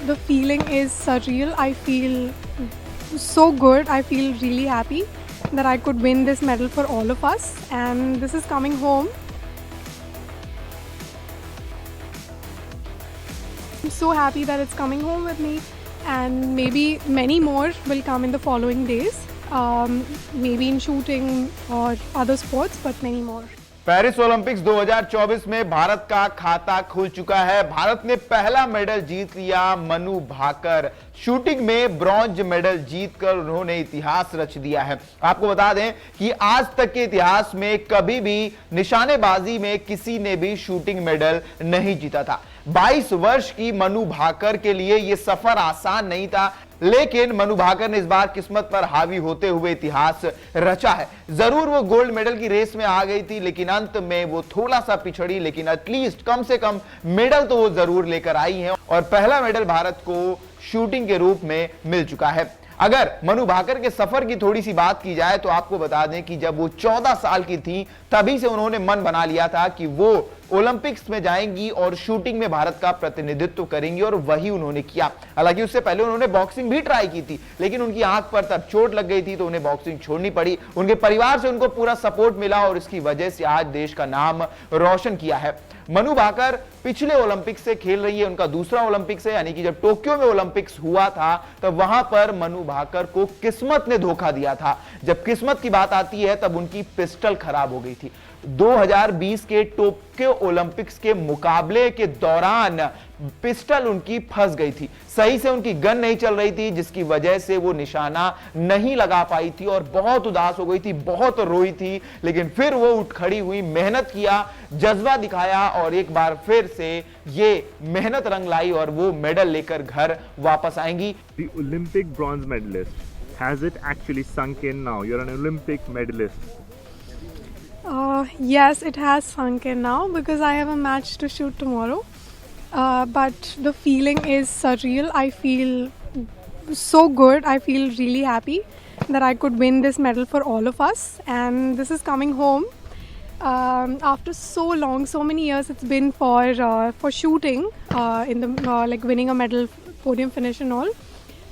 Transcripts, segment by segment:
the feeling is surreal. I feel so good. I feel really happy that I could win this medal for all of us, and this is coming home. I'm so happy that it's coming home with me, and maybe many more will come in the following days, maybe in shooting or other sports, but many more. Paris Olympics 2024 में भारत का खाता खुल चुका है। भारत ने पहला medal जीत लिया। Manu Bhaker shooting में ब्रॉन्ज मेडल जीतकर उन्होंने इतिहास रच दिया है। आपको बता दें कि आज तक के इतिहास में कभी भी निशानेबाजी में किसी ने भी शूटिंग मेडल नहीं जीता था। 22 वर्ष की मनु भाकर के लिए यह सफर आसान नहीं था, लेकिन मनु भाकर ने इस बार किस्मत पर हावी होते हुए इतिहास रचा है। जरूर वो गोल्ड मेडल की रेस में आ गई थी, लेकिन अंत में वो थोड़ा सा पिछड़ी, लेकिन एटलीस्ट कम से कम मेडल तो वो जरूर लेकर आई हैं और पहला मेडल भारत को शूटिंग के रूप में मिल चुका है। अगर मनु भाकर के सफर की थोड़ी सी बात की जाए तो आपको बता दें कि जब वो 14 साल की थी तभी से उन्होंने मन बना लिया था कि वो ओलंपिक्स में जाएंगी और शूटिंग में भारत का प्रतिनिधित्व करेंगी, और वही उन्होंने किया। हालांकि उससे पहले उन्होंने बॉक्सिंग भी ट्राई की थी, लेकिन उनकी आंख पर तब चोट लग गई थी तो उन्हें बॉक्सिंग छोड़नी पड़ी। उनके परिवार से उनको पूरा सपोर्ट मिला और इसकी वजह से आज देश का नाम रोशन किया है। मनु भाकर पिछले ओलंपिक्स से खेल रही है, उनका दूसरा ओलंपिक्स है, यानी कि जब टोक्यो में ओलंपिक्स हुआ था तब वहां पर मनु भाकर को किस्मत ने धोखा दिया था। जब किस्मत की बात आती है तब उनकी पिस्टल खराब हो गई थी। 2020 के टोक्यो ओलंपिक्स के मुकाबले के दौरान पिस्टल उनकी फंस गई थी, सही से उनकी गन नहीं चल रही थी, जिसकी वजह से वो निशाना नहीं लगा पाई थी और बहुत उदास हो गई थी, बहुत रोई थी। लेकिन फिर वो उठ खड़ी हुई, मेहनत किया, जज्बा दिखाया और एक बार फिर से ये मेहनत रंग लाई और वो मेडल लेकर घर वापस आएंगी। The Olympic bronze medalist, has it actually sunk in now? You're an Olympic medalist. Yes, it has sunk in now because I have a match to shoot tomorrow. But the feeling is surreal. I feel so good. I feel really happy that I could win this medal for all of us, and this is coming home. After so long, so many years it's been for shooting in the like winning a medal, podium finish and all.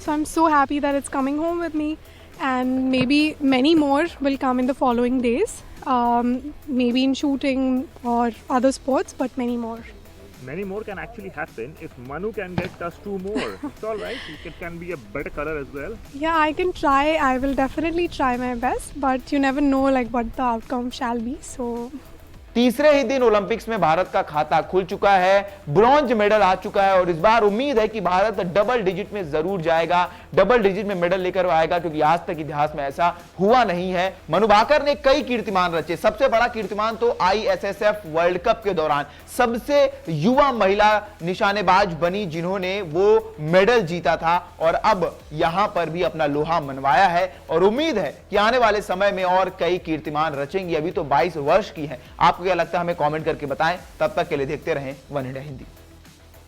So I'm so happy that it's coming home with me, and maybe many more will come in the following days, maybe in shooting or other sports, but many more. Many more can actually happen if Manu can get us 2 more. It's all right. It can be a better color as well. Yeah, I can try. I will definitely try my best, but you never know like what the outcome shall be. So तीसरे ही दिन Olympics में भारत का खाता खुल चुका है, bronze medal आ चुका है और इस बार उम्मीद है कि भारत डबल डिजिट में जरूर जाएगा, डबल डिजिट में मेडल लेकर आएगा, क्योंकि आज तक इतिहास में ऐसा हुआ नहीं है। मनु भाकर ने कई कीर्तिमान रचे। सबसे बड़ा कीर्तिमान तो ISSF वर्ल्ड कप के दौरान सबसे युवा महिला निशानेबाज बनी, जिन्होंने वो मेडल जीता था और अब यहां पर भी अपना लोहा मनवाया है और उम्मीद है कि आने वाले समय में और कई कीर्तिमान रचेंगी। अभी तो 22 वर्ष की है। आपको क्या लगता है हमें कमेंट करके बताएं। तब तक के लिए देखते रहें वन इंडिया हिंदी।